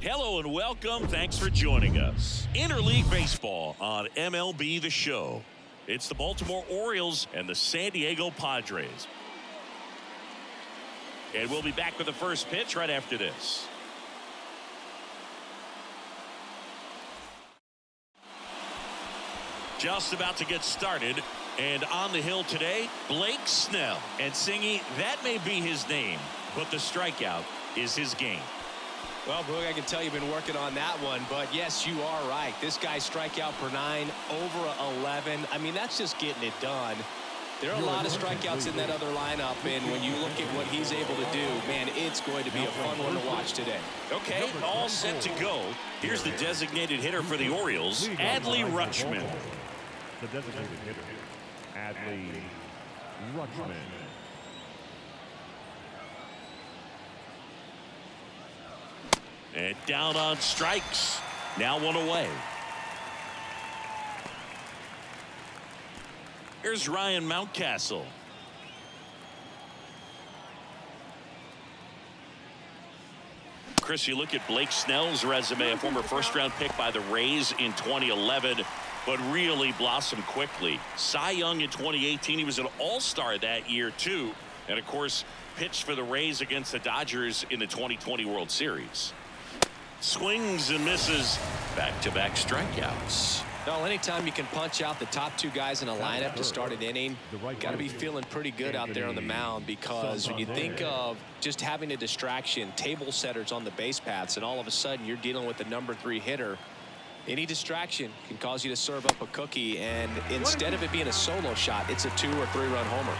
Hello and welcome. Thanks for joining us. Interleague Baseball on MLB The Show. It's the Baltimore Orioles and the San Diego Padres. And we'll be back with the first pitch right after this. Just about to get started. And on the hill today, Blake Snell. And Singy, that may be his name, but the strikeout is his game. Well, Boog, I can tell you've been working on that one, but yes, you are right. This guy's strikeout per 9, over 11. I mean, that's just getting it done. There are a lot of strikeouts in that other lineup, and when you look at what he's able to do, man, it's going to be a fun one to watch today. Okay, all set to go. Here's the designated hitter for the Orioles, Adley Rutschman. The designated hitter, Adley Rutschman. And down on strikes. Now one away. Here's Ryan Mountcastle. Chris, you look at Blake Snell's resume, a former first-round pick by the Rays in 2011, but really blossomed quickly. Cy Young in 2018. He was an all-star that year, too. And, of course, pitched for the Rays against the Dodgers in the 2020 World Series. Swings and misses. Back-to-back strikeouts. Well, anytime you can punch out the top two guys in a lineup to start an inning, got to be feeling pretty good out there on the mound, because when you think of just having a distraction, table setters on the base paths, and all of a sudden you're dealing with the number 3 hitter, any distraction can cause you to serve up a cookie, and instead of it being a solo shot, it's a 2- or 3-run homer.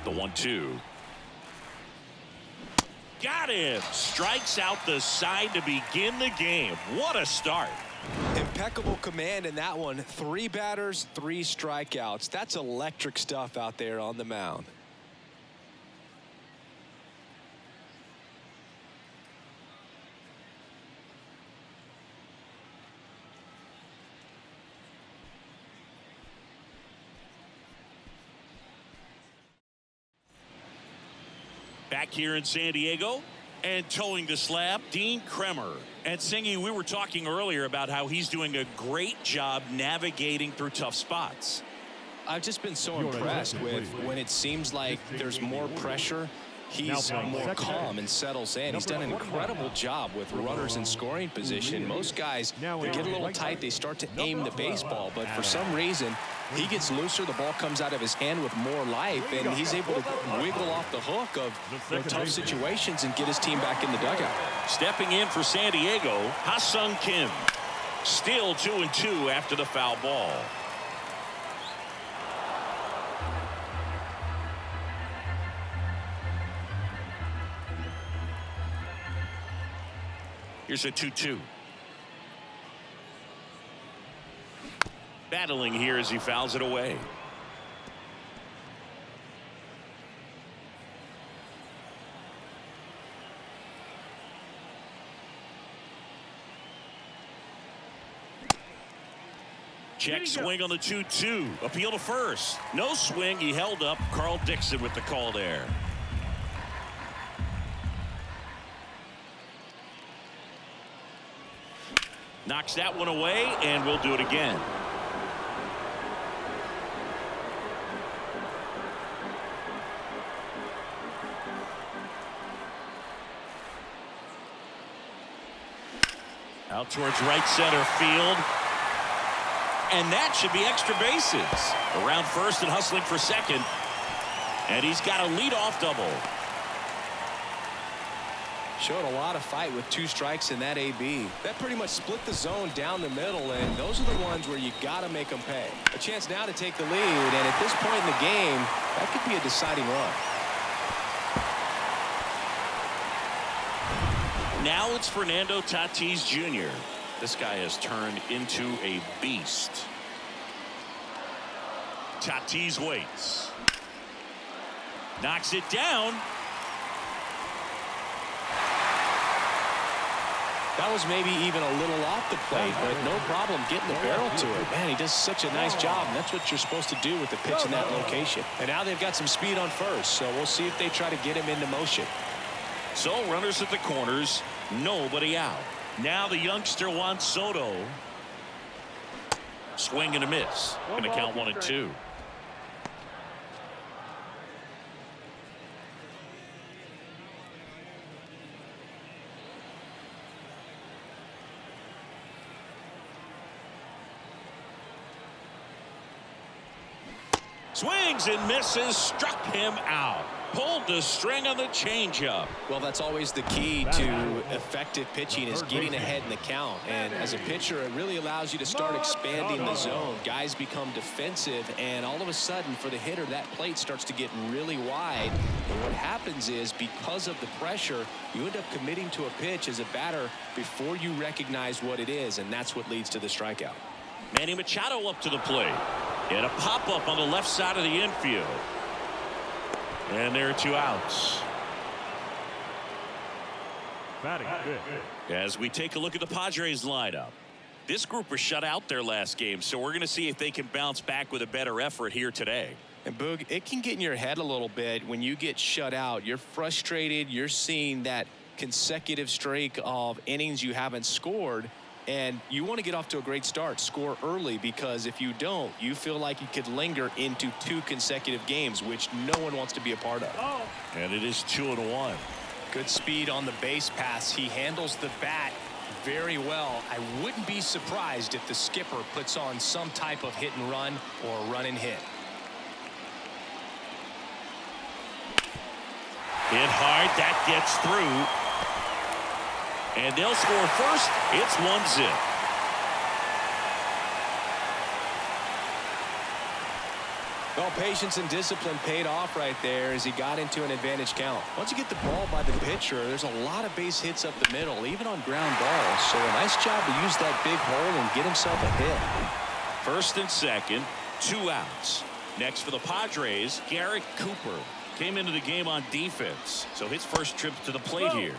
The 1-2. Got him. Strikes out the side to begin the game. What a start. Impeccable command in that one. 3 batters, 3 strikeouts. That's electric stuff out there on the mound. Back here in San Diego, and towing the slab, Dean Kremer. And Singy, we were talking earlier about how he's doing a great job navigating through tough spots. I've just been so impressed with when it seems like there's more pressure, he's more calm and settles in. He's done an incredible job with runners in scoring position. Most guys, they get a little tight, they start to aim the baseball, but for some reason, he gets looser, the ball comes out of his hand with more life, and he's able to wiggle off the hook of tough situations and get his team back in the dugout. Stepping in for San Diego, Ha-Sung Kim. Still 2-2 after the foul ball. Here's a 2-2. Battling here as he fouls it away. Check swing on the 2-2. Appeal to first. No swing. He held up. Carl Dixon with the call there. Knocks that one away, and we'll do it again. Out towards right center field. And that should be extra bases. Around first and hustling for second. And he's got a leadoff double. Showed a lot of fight with 2 strikes in that AB. That pretty much split the zone down the middle, and those are the ones where you got to make them pay. A chance now to take the lead, and at this point in the game, that could be a deciding run. Now it's Fernando Tatis Jr. This guy has turned into a beast. Tatis waits. Knocks it down. That was maybe even a little off the plate, but no problem getting the barrel to it. Man, he does such a nice job, and that's what you're supposed to do with the pitch in that location. And now they've got some speed on first, so we'll see if they try to get him into motion. So runners at the corners, nobody out. Now the youngster Juan Soto. Swing and a miss. Going to count 1-2. Swings and misses, struck him out. Pulled the string on the changeup. Well, that's always the key to effective pitching, is getting ahead in the count. And as a pitcher, it really allows you to start expanding the zone. Guys become defensive, and all of a sudden, for the hitter, that plate starts to get really wide. And what happens is, because of the pressure, you end up committing to a pitch as a batter before you recognize what it is, and that's what leads to the strikeout. Manny Machado up to the plate. And a pop-up on the left side of the infield. And there are 2 outs. Batting fifth. As we take a look at the Padres lineup. This group was shut out their last game, so we're going to see if they can bounce back with a better effort here today. And Boog, it can get in your head a little bit when you get shut out. You're frustrated. You're seeing that consecutive streak of innings you haven't scored. And you want to get off to a great start, score early, because if you don't, you feel like you could linger into 2 consecutive games, which no one wants to be a part of. And it is 2-1. Good speed on the base pass. He handles the bat very well. I wouldn't be surprised if the skipper puts on some type of hit and run or run and hit. Hit hard, that gets through. And they'll score first. It's 1-0. Well, patience and discipline paid off right there as he got into an advantage count. Once you get the ball by the pitcher, there's a lot of base hits up the middle, even on ground balls. So a nice job to use that big hole and get himself a hit. First and second, 2 outs. Next for the Padres, Garrett Cooper came into the game on defense. So his first trip to the plate here.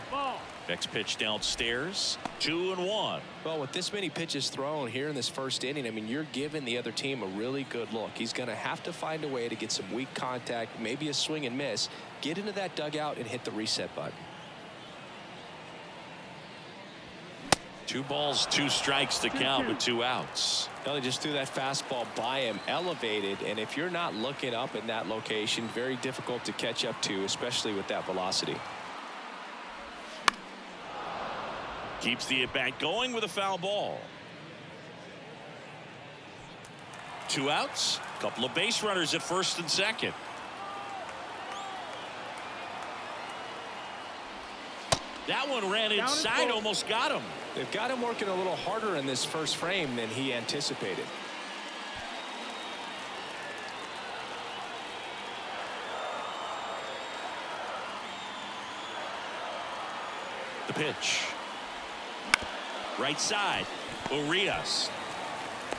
Next pitch downstairs, 2-1. Well, with this many pitches thrown here in this first inning, I mean, you're giving the other team a really good look. He's going to have to find a way to get some weak contact, maybe a swing and miss, get into that dugout and hit the reset button. 2 balls, 2 strikes to count with 2 outs. Well, they just threw that fastball by him, elevated, and if you're not looking up in that location, very difficult to catch up to, especially with that velocity. Keeps the at-bat going with a foul ball. 2 outs, a couple of base runners at first and second. That one ran inside, almost got him. They've got him working a little harder in this first frame than he anticipated. The pitch. Right side, Orioles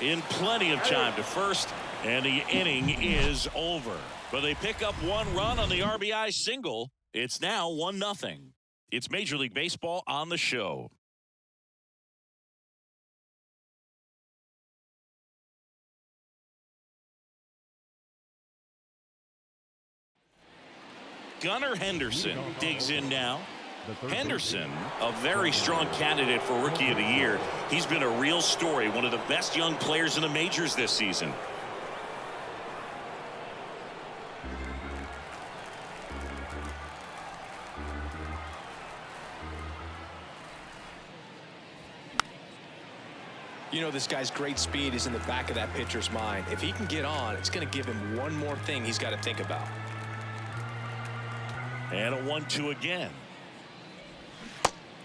in plenty of time to first, and the inning is over. But they pick up 1 run on the RBI single. It's now 1-0. It's Major League Baseball on the show. Gunnar Henderson digs in now. Henderson, a very strong candidate for Rookie of the Year. He's been a real story, one of the best young players in the majors this season. You know, this guy's great speed is in the back of that pitcher's mind. If he can get on, it's going to give him one more thing he's got to think about. And a 1-2 again.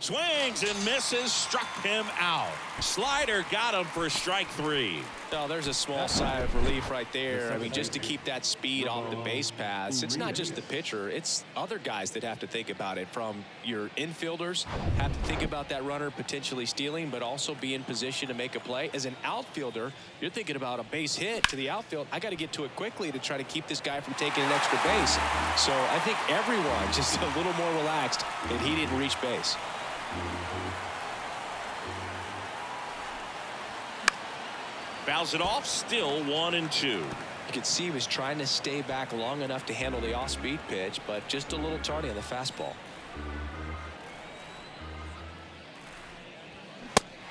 Swings and misses, struck him out. Slider got him for strike 3. Oh, there's a small sigh of relief right there. I mean, just to keep that speed off the base pass. It's not just the pitcher, it's other guys that have to think about it. From your infielders have to think about that runner potentially stealing, but also be in position to make a play. As an outfielder, you're thinking about a base hit to the outfield. I got to get to it quickly to try to keep this guy from taking an extra base. So I think everyone just a little more relaxed that he didn't reach base. Fouls it off. Still 1-2. You could see he was trying to stay back long enough to handle the off-speed pitch, but just a little tardy on the fastball.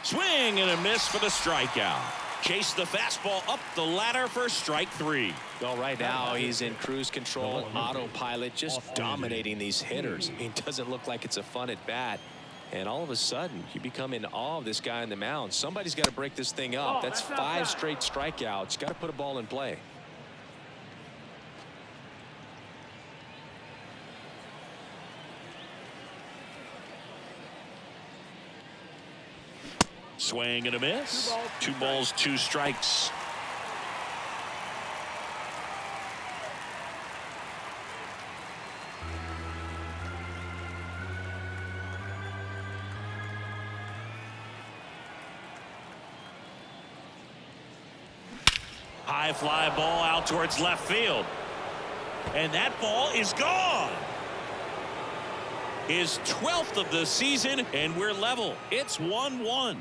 Swing and a miss for the strikeout. Chase the fastball up the ladder for strike 3. Well, right now he's in cruise control, autopilot, just dominating these hitters. It doesn't look like it's a fun at bat. And all of a sudden, you become in awe of this guy on the mound. Somebody's got to break this thing up. That's 5 straight strikeouts. Got to put a ball in play. Swing and a miss. 2 balls, 2 strikes. High fly ball out towards left field. And that ball is gone. His 12th of the season, and we're level. It's 1-1.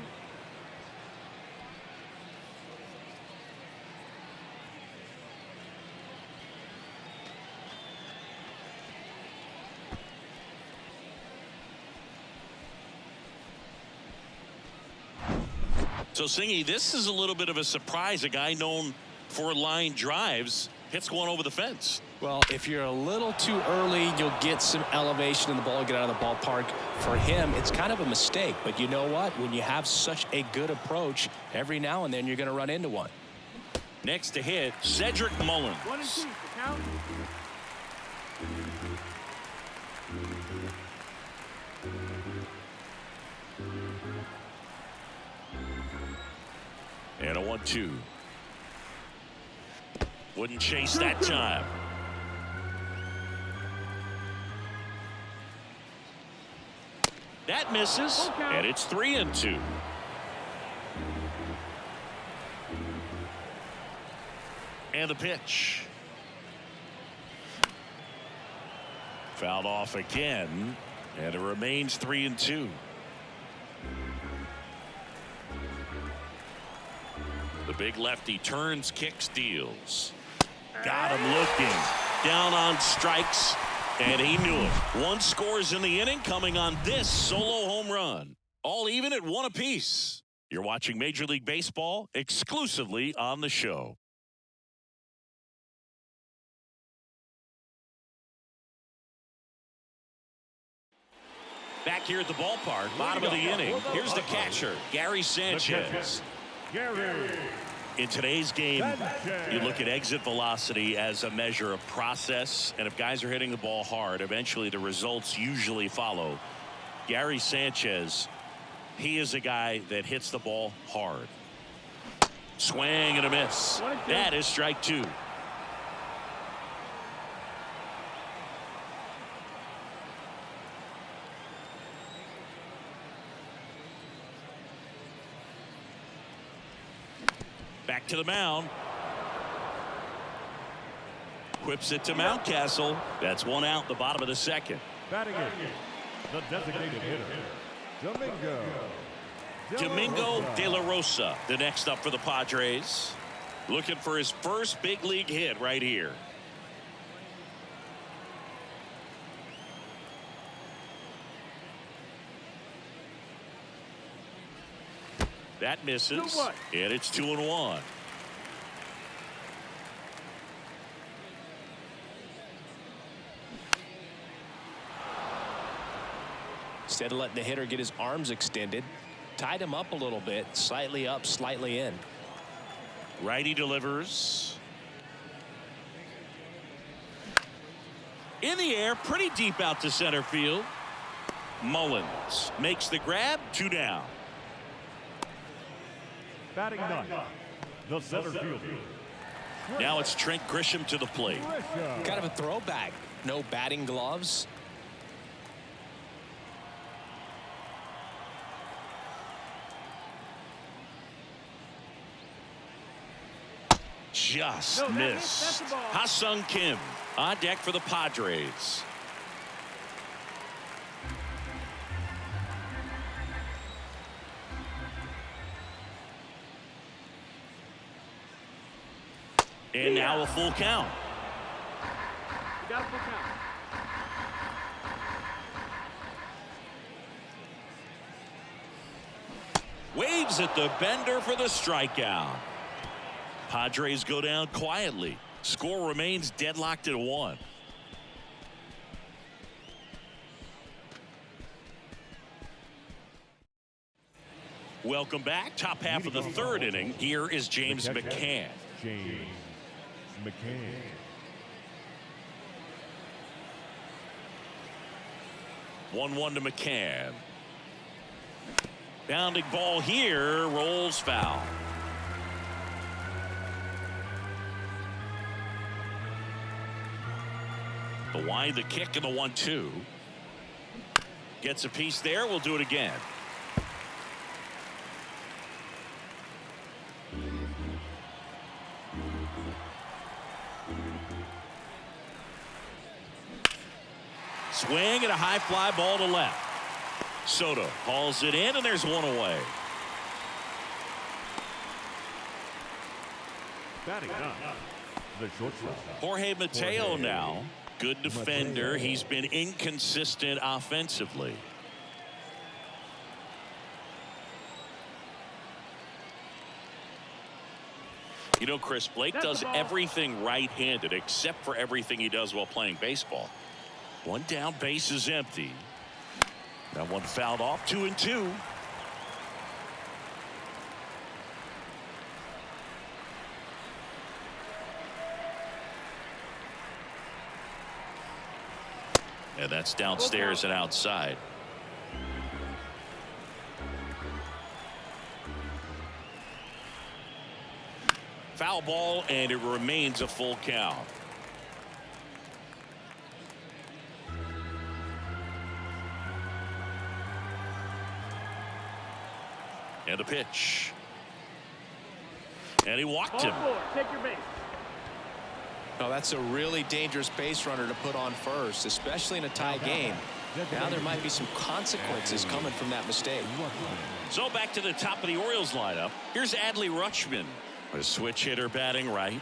So, Singy, this is a little bit of a surprise. A guy known for line drives hits one over the fence. Well, if you're a little too early, you'll get some elevation in the ball, get out of the ballpark. For him, it's kind of a mistake. But you know what? When you have such a good approach, every now and then you're going to run into one. Next to hit, Cedric Mullins. 1-2. Count. And a 1-2. Wouldn't chase that time. That misses, and it's 3-2. And the pitch. Fouled off again, and it remains 3-2. The big lefty turns, kicks, deals. Got him looking. Down on strikes, and he knew it. 1 scores in the inning, coming on this solo home run. All even at 1 apiece. You're watching Major League Baseball exclusively on the show. Back here at the ballpark, bottom of the inning. Here's the catcher, Gary Sanchez. In today's game, you look at exit velocity as a measure of process, and if guys are hitting the ball hard, eventually the results usually follow. Gary Sanchez, he is a guy that hits the ball hard. Swing and a miss. That is strike 2. Back to the mound. Whips it to Mountcastle. That's 1 out, the bottom of the 2nd. Batting in, the designated hitter, Domingo De La Rosa, the next up for the Padres. Looking for his first big league hit right here. That misses, and it's 2-1. Instead of letting the hitter get his arms extended, tied him up a little bit, slightly up, slightly in. Righty delivers. In the air, pretty deep out to center field. Mullins makes the grab, 2 down. Batting 9, the center fielder. Now it's Trent Grisham to the plate. Kind of a throwback. No batting gloves. Just missed. Ha-Sung Kim on deck for the Padres. And now a full count. You got a full count. Waves at the bender for the strikeout. Padres go down quietly. Score remains deadlocked at 1. Welcome back. Top half of the 3rd inning. Here is James McCann. James McCann. One to McCann. Bounding ball here, rolls foul. The wind, the kick, and the 1-2. Gets a piece there. We'll do it again. Swing and a high fly ball to left. Soto hauls it in, and there's one away. Batting up. The shortstop. Jorge Mateo now. Good defender. He's been inconsistent offensively. You know, Chris, Blake does everything right-handed except for everything he does while playing baseball. One down, base is empty. That one fouled off. 2-2. And that's downstairs and outside. Foul ball, and it remains a full count. And a pitch. And he walked him. Take your base. No, that's a really dangerous base runner to put on first, especially in a tie game. Now there might be some consequences coming from that mistake. So back to the top of the Orioles lineup. Here's Adley Rutschman, a switch hitter batting right.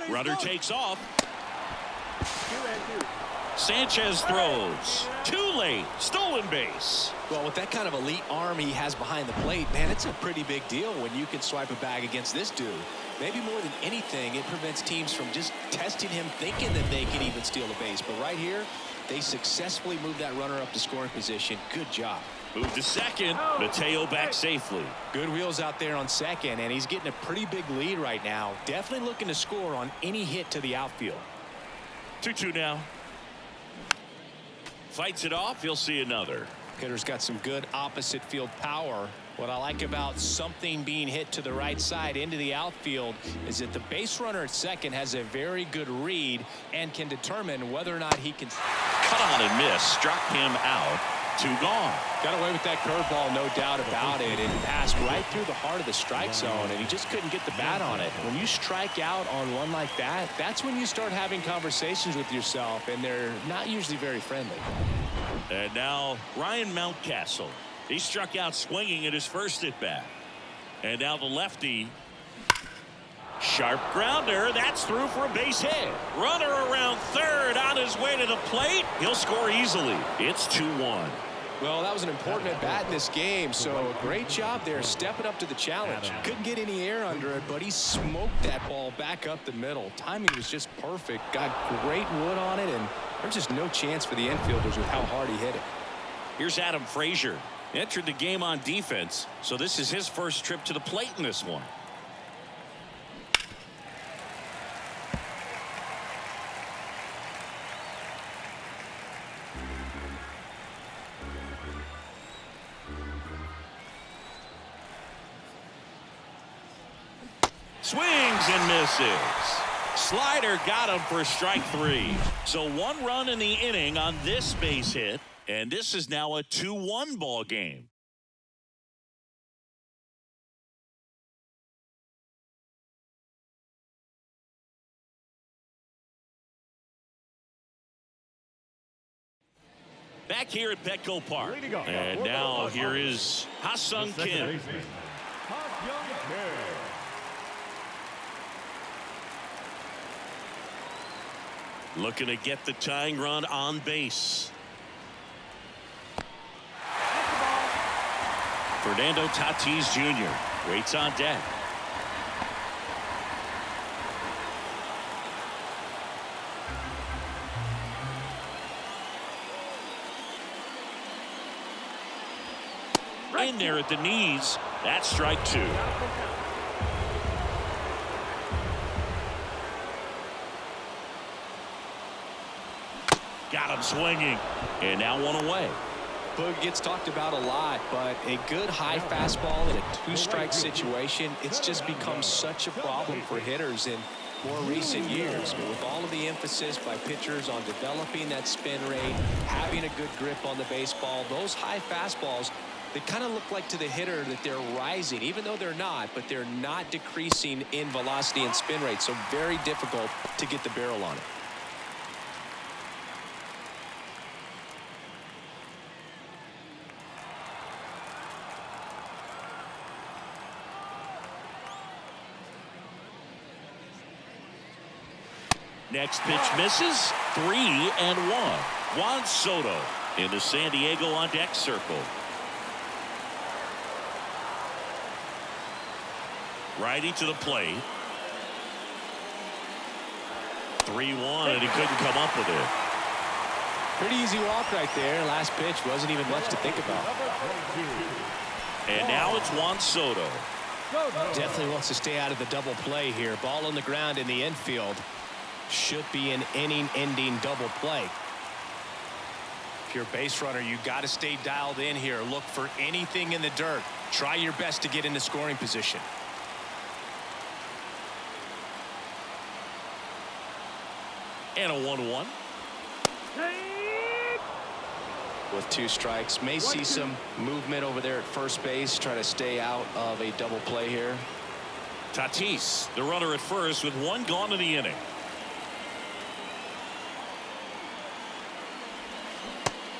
Runner takes off. 2-2. Sanchez throws. Too late. Stolen base. Well, with that kind of elite arm he has behind the plate, man, it's a pretty big deal when you can swipe a bag against this dude. Maybe more than anything, it prevents teams from just testing him, thinking that they can even steal a base. But right here, they successfully moved that runner up to scoring position. Good job. Move to second. Mateo back safely. Good wheels out there on second, and he's getting a pretty big lead right now. Definitely looking to score on any hit to the outfield. 2-2 now. Fights it off. He'll see another. Hitter's got some good opposite field power. What I like about something being hit to the right side into the outfield is that the base runner at second has a very good read and can determine whether or not he can. Cut on and miss. Struck him out. 2 gone. Got away with that curveball, no doubt about it. It passed right through the heart of the strike zone, and he just couldn't get the bat on it. When you strike out on one like that, that's when you start having conversations with yourself, and they're not usually very friendly. And now Ryan Mountcastle. He struck out swinging at his first at bat. And now the lefty. Sharp grounder. That's through for a base hit. Runner around third on his way to the plate. He'll score easily. It's 2-1. Well, that was an important at bat in this game, so great job there stepping up to the challenge. Couldn't get any air under it, but he smoked that ball back up the middle. Timing was just perfect. Got great wood on it, and there's just no chance for the infielders with how hard he hit it. Here's Adam Frazier. Entered the game on defense, so this is his first trip to the plate in this one. Swings and misses. Slider got him for strike 3. So 1 run in the inning on this base hit, and this is now a 2-1 ball game. Back here at Petco Park. And now here is Ha-Sung Kim. Looking to get the tying run on base. Fernando Tatis Jr. waits on deck. In there at the knees. That's strike two. Got him swinging. And now one away. Boog gets talked about a lot, but a good high fastball in a two-strike situation, it's just become such a problem for hitters in more recent years. But with all of the emphasis by pitchers on developing that spin rate, having a good grip on the baseball, those high fastballs, they kind of look like to the hitter that they're rising, even though they're not, but they're not decreasing in velocity and spin rate, so very difficult to get the barrel on it. Next pitch misses. 3-1. Juan Soto in the San Diego on deck circle. Righty to the plate. 3-1, and he couldn't come up with it. Pretty easy walk right there. Last pitch wasn't even much to think about. And now it's Juan Soto. Definitely wants to stay out of the double play here. Ball on the ground in the infield. Should be an inning-ending double play. If you're a base runner, you got to stay dialed in here. Look for anything in the dirt. Try your best to get into scoring position. And a 1-1. With two strikes, may see some movement over there at first base. Try to stay out of a double play here. Tatis, the runner at first with one gone in the inning.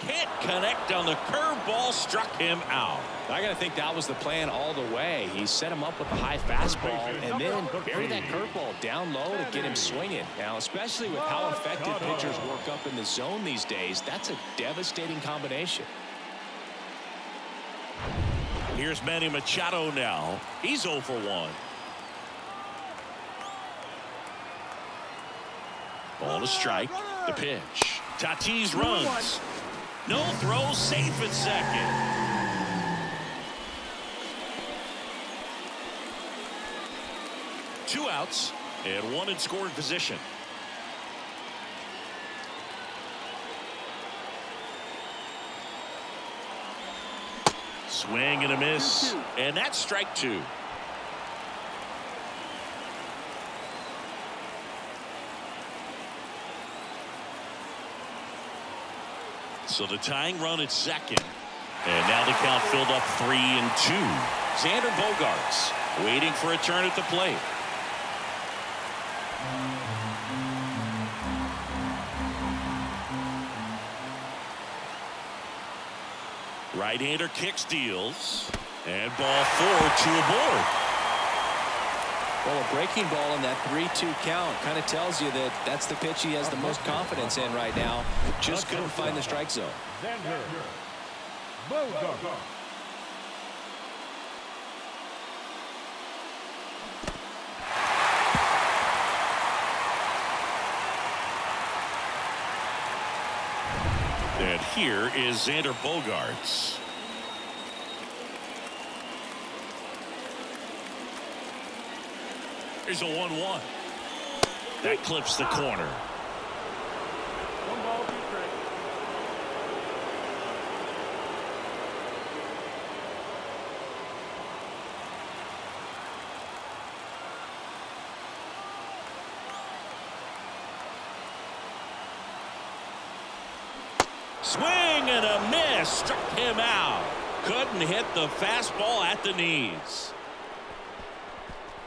Can't connect on the curveball, struck him out. I got to think that was the plan all the way. He set him up with a high fastball and then buried that curveball down low to get him swinging. Now, especially with how effective pitchers work up in the zone these days, that's a devastating combination. Here's Manny Machado now. He's 0 for 1. Ball to strike. The pitch. Tatis runs. No throw, safe at second. Two outs and one in scoring position. Swing and a miss, and that's strike two. So the tying run at second. And now the count filled up 3-2. Xander Bogaerts waiting for a turn at the plate. Right-hander kicks, deals, and ball 4, 2 aboard. Well, a breaking ball in that 3-2 count kind of tells you that that's the pitch he has the most confidence in right now. Just couldn't find the strike zone. And here is Xander Bogaerts. Here's a 1-1. That clips the corner. One ball, two strikes. Swing and a miss. Struck him out. Couldn't hit the fastball at the knees.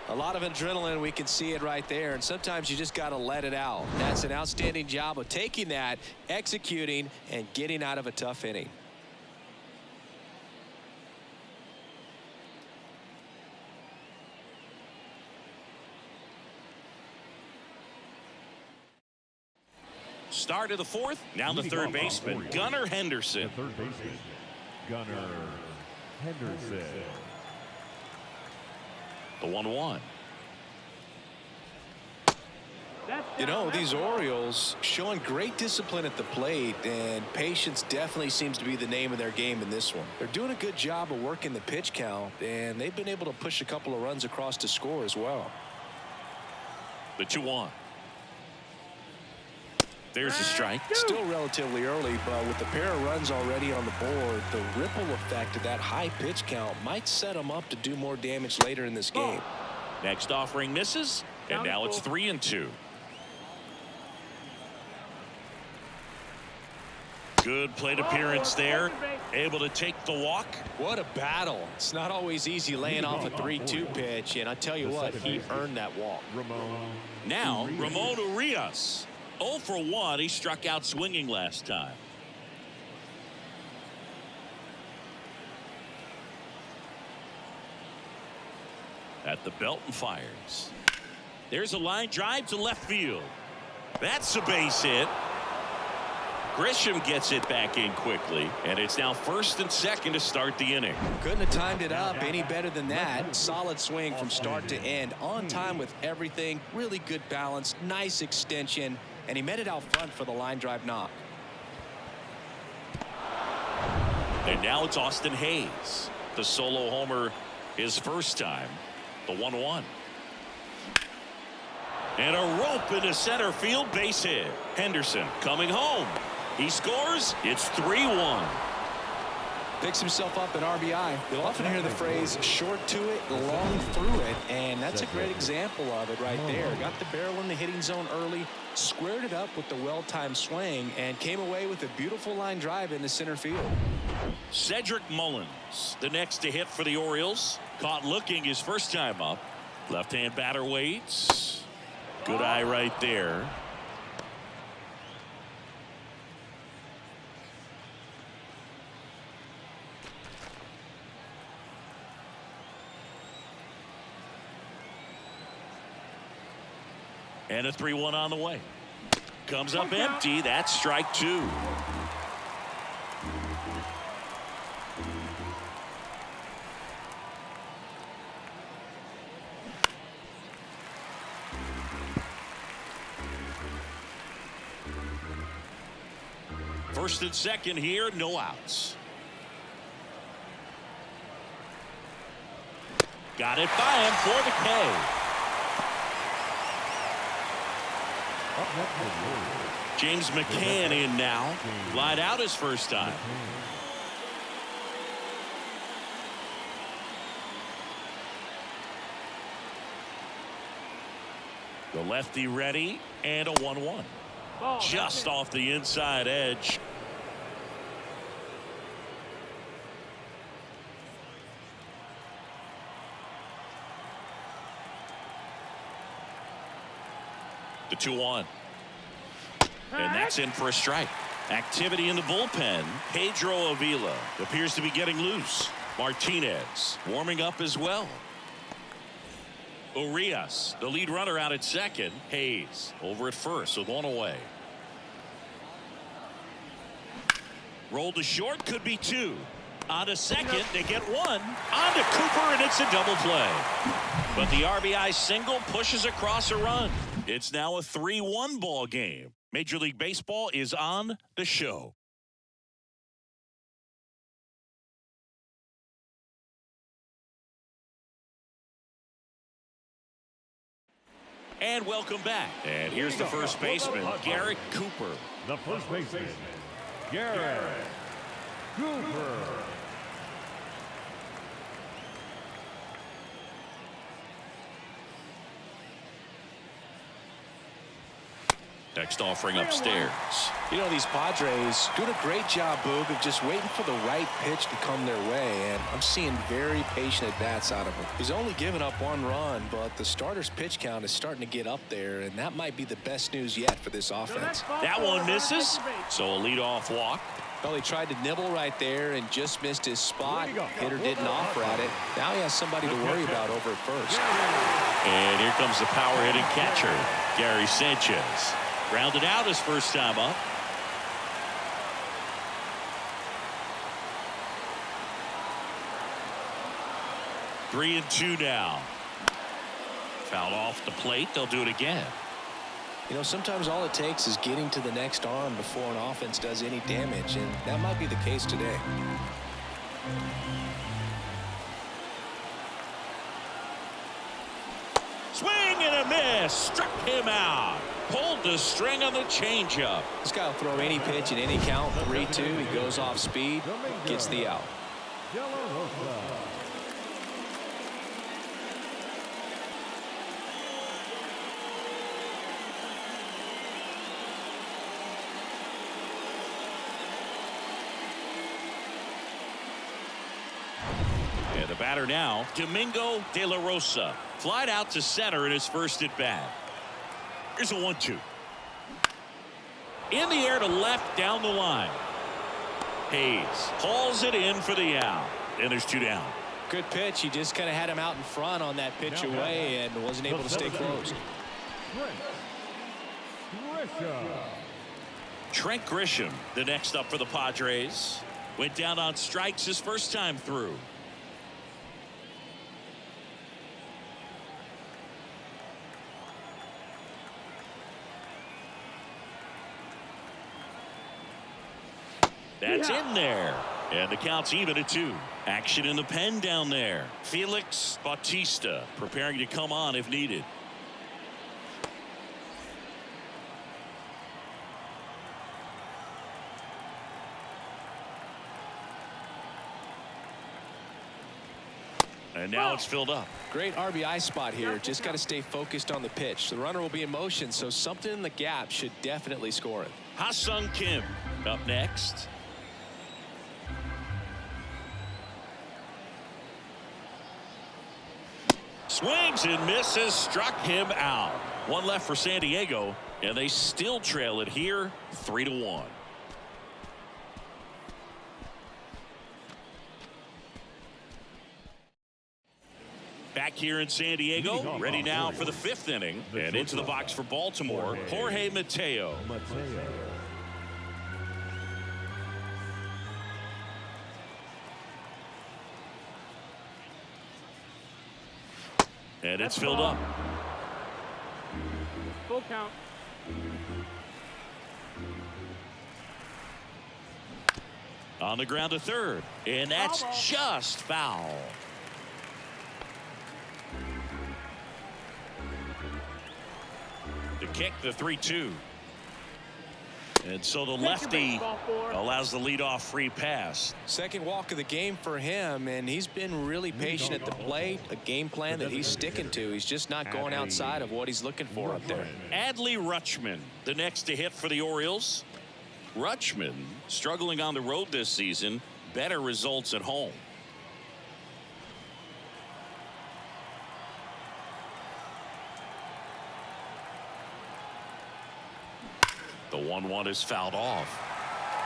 A lot of adrenaline, we can see it right there, and sometimes you just got to let it out. That's an outstanding job of taking that, executing, and getting out of a tough inning. Start of the fourth. Now the third baseman, Gunnar Henderson. The third baseman, Gunnar Henderson. The 1-1. You know, these Orioles showing great discipline at the plate, and patience definitely seems to be the name of their game in this one. They're doing a good job of working the pitch count, and they've been able to push a couple of runs across to score as well. The 2-1. There's a strike. Still relatively early, but with a pair of runs already on the board, the ripple effect of that high pitch count might set them up to do more damage later in this game. Next offering misses, and now it's 3-2. Good plate appearance there. Able to take the walk. What a battle. It's not always easy laying off a 3-2 pitch, and I tell you what, he earned that walk. Now, Ramon Urias. 0 for 1. He struck out swinging last time. At the belt and fires. There's a line drive to left field. That's a base hit. Grisham gets it back in quickly, and it's now first and second to start the inning. Couldn't have timed it up any better than that. Solid swing from start to end, on time with everything. Really good balance, nice extension, and he met it out front for the line drive knock. And now it's Austin Hayes. The solo homer his first time. The 1-1. And a rope into center field, base hit. Henderson coming home. He scores. It's 3-1. Picks himself up an RBI. You'll often hear the phrase short to it, long through it, and that's a great example of it right there. Got the barrel in the hitting zone early, squared it up with the well-timed swing, and came away with a beautiful line drive into center field. Cedric Mullins, the next to hit for the Orioles. Caught looking his first time up. Left-hand batter waits. Good eye right there. And a 3-1 on the way. Comes up empty. That's strike 2. First and second here, no outs. Got it by him for the K. James McCann in now. Lied out his first time. The lefty ready, and a 1-1. Just off the inside edge. The 2-1. And that's in for a strike. Activity in the bullpen. Pedro Avila appears to be getting loose. Martinez warming up as well. Urias, the lead runner, out at second. Hayes over at first with one away. Rolled to short, could be 2. On to second, they get 1. On to Cooper, and it's a double play. But the RBI single pushes across a run. It's now a 3-1 ball game. Major League Baseball is on the show. And welcome back. And here's the first baseman, Garrett Cooper. The first baseman, Garrett Cooper. Next offering upstairs. You know, these Padres doing a great job, Boog, of just waiting for the right pitch to come their way, and I'm seeing very patient at-bats out of him. He's only given up 1 run, but the starter's pitch count is starting to get up there, and that might be the best news yet for this offense. That one misses, so a leadoff walk. Well, he tried to nibble right there and just missed his spot. Hitter didn't offer at it. Now he has somebody to worry about over at first. And here comes the power-hitting catcher, Gary Sanchez. Grounded out his first time up. Three and two now. Foul off the plate. They'll do it again. You know, sometimes all it takes is getting to the next arm before an offense does any damage, and that might be the case today. Swing and a miss. Struck him out. Pulled the string on the changeup. This guy will throw any pitch at any count. 3-2. He goes off speed, gets the out. And the batter now, Domingo De La Rosa. Flied out to center in his first at bat. Here's a 1-2. In the air to left down the line. Hayes hauls it in for the out. And there's two down. Good pitch. He just kind of had him out in front on that pitch away and wasn't able to stay close. Trent Grisham, the next up for the Padres. Went down on strikes his first time through. That's in there. And the count's even at 2. Action in the pen down there. Felix Bautista preparing to come on if needed. And now it's filled up. Great RBI spot here. Just got to stay focused on the pitch. The runner will be in motion, so something in the gap should definitely score it. Ha-Sung Kim up next. Swings and misses. Struck him out. One left for San Diego, and they still trail it here 3-1. Back here in San Diego, ready now for the 5th inning, and into the box for Baltimore, Jorge Mateo. And it's filled up. Full count. On the ground to third, and that's just foul. To kick the 3-2. And so the lefty allows the leadoff free pass. Second walk of the game for him, and he's been really patient at the plate. A game plan that he's sticking to. He's just not going outside of what he's looking for up there. Adley Rutschman, the next to hit for the Orioles. Rutschman struggling on the road this season. Better results at home. The 1-1 is fouled off.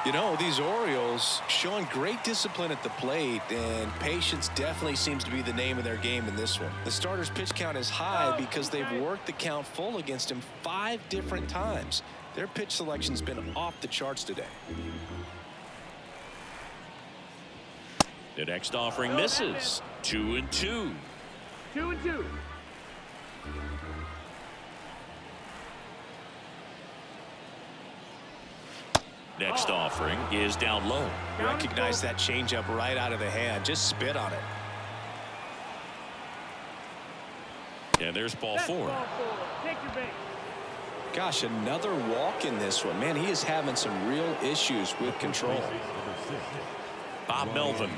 You know, these Orioles showing great discipline at the plate, and patience definitely seems to be the name of their game in this one. The starter's pitch count is high because they've worked the count full against him 5 different times. Their pitch selection's been off the charts today. The next offering misses. 2-2. 2-2. Next offering is down low. Recognize that changeup right out of the hand. Just spit on it. And there's ball 4. Take your base. Gosh, another walk in this one. Man, he is having some real issues with control. Bob Melvin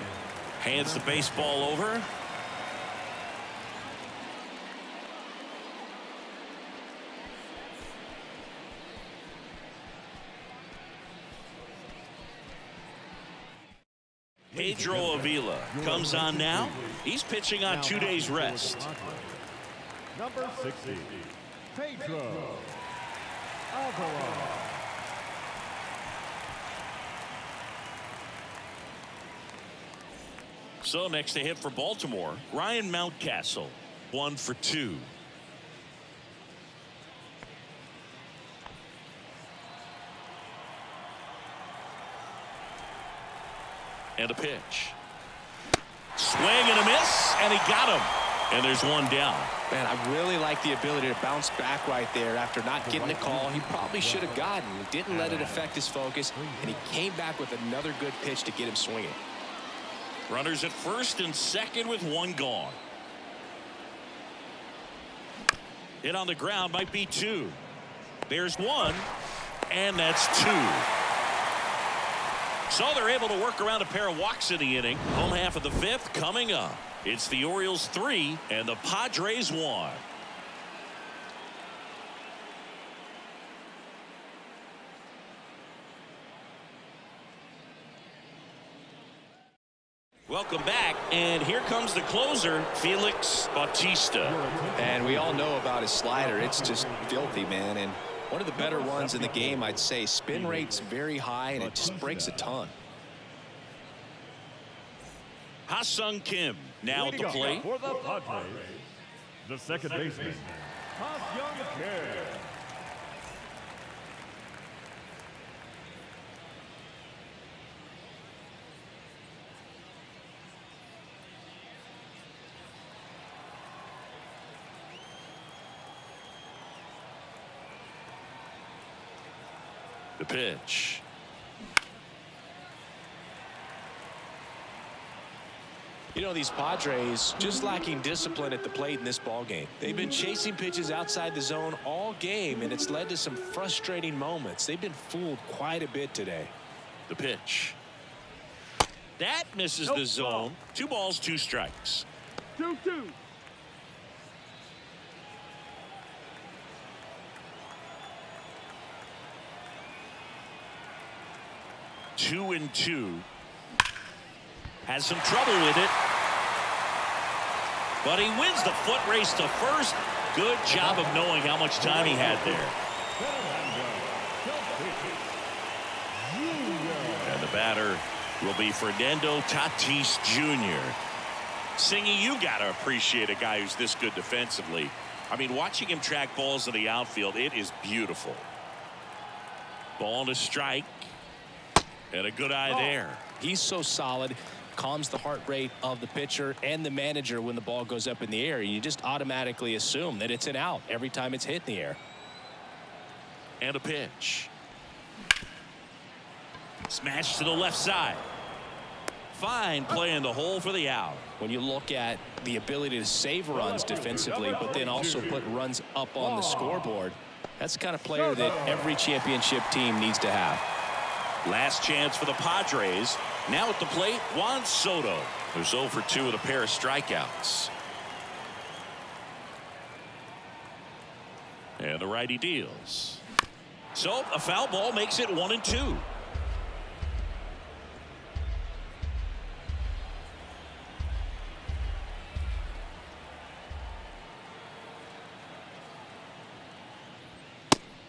hands the baseball over. Pedro Avila comes on now. He's pitching on 2 days rest. Number 60, Pedro Avila. So next to hit for Baltimore, Ryan Mountcastle, 1 for 2. And a pitch. Swing and a miss, and he got him. And there's one down. Man, I really like the ability to bounce back right there after not getting a call he probably should have gotten. He didn't let it affect his focus, and he came back with another good pitch to get him swinging. Runners at first and second with one gone. Hit on the ground might be two. There's one, and that's two. So they're able to work around a pair of walks in the inning. Home half of the fifth coming up. It's the Orioles 3 and the Padres 1. Welcome back, and here comes the closer, Felix Bautista. And we all know about his slider. It's just filthy, man. And one of the better ones in the game, I'd say. Spin rate's very high, and it just breaks a ton. Ha-Sung Kim now at the plate. For the Padres, the second baseman, Ha-Sung Kim. The pitch. You know, these Padres just lacking discipline at the plate in this ball game. They've been chasing pitches outside the zone all game, and it's led to some frustrating moments. They've been fooled quite a bit today. The pitch. That misses the zone. 2 balls, 2 strikes. 2-2. Two and 2. Has some trouble with it. But he wins the foot race to first. Good job of knowing how much time he had there. And the batter will be Fernando Tatis Jr. Singy, you got to appreciate a guy who's this good defensively. I mean, watching him track balls in the outfield, it is beautiful. Ball and a strike. And a good eye there. He's so solid. Calms the heart rate of the pitcher and the manager when the ball goes up in the air. You just automatically assume that it's an out every time it's hit in the air. And a pitch. Smash to the left side. Fine play in the hole for the out. When you look at the ability to save runs defensively, but then also put runs up on the scoreboard, that's the kind of player that every championship team needs to have. Last chance for the Padres. Now at the plate, Juan Soto, who's 0 for 2 with a pair of strikeouts. And the righty deals. So a foul ball makes it 1 and 2.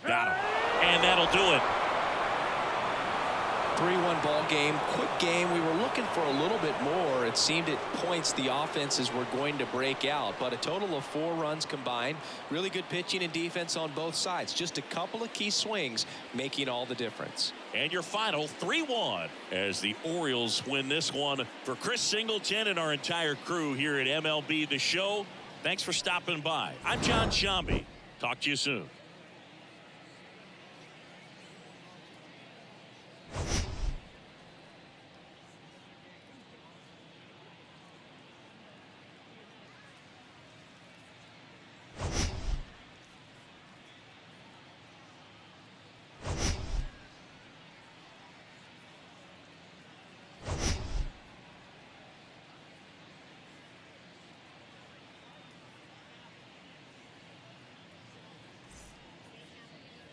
Got him. And that'll do it. 3-1 ball game, quick game. We were looking for a little bit more. It seemed at points the offenses were going to break out, but a total of 4 runs combined. Really good pitching and defense on both sides. Just a couple of key swings making all the difference. And your final 3-1 as the Orioles win this one. For Chris Singleton and our entire crew here at MLB The Show, thanks for stopping by. I'm John Shambi. Talk to you soon.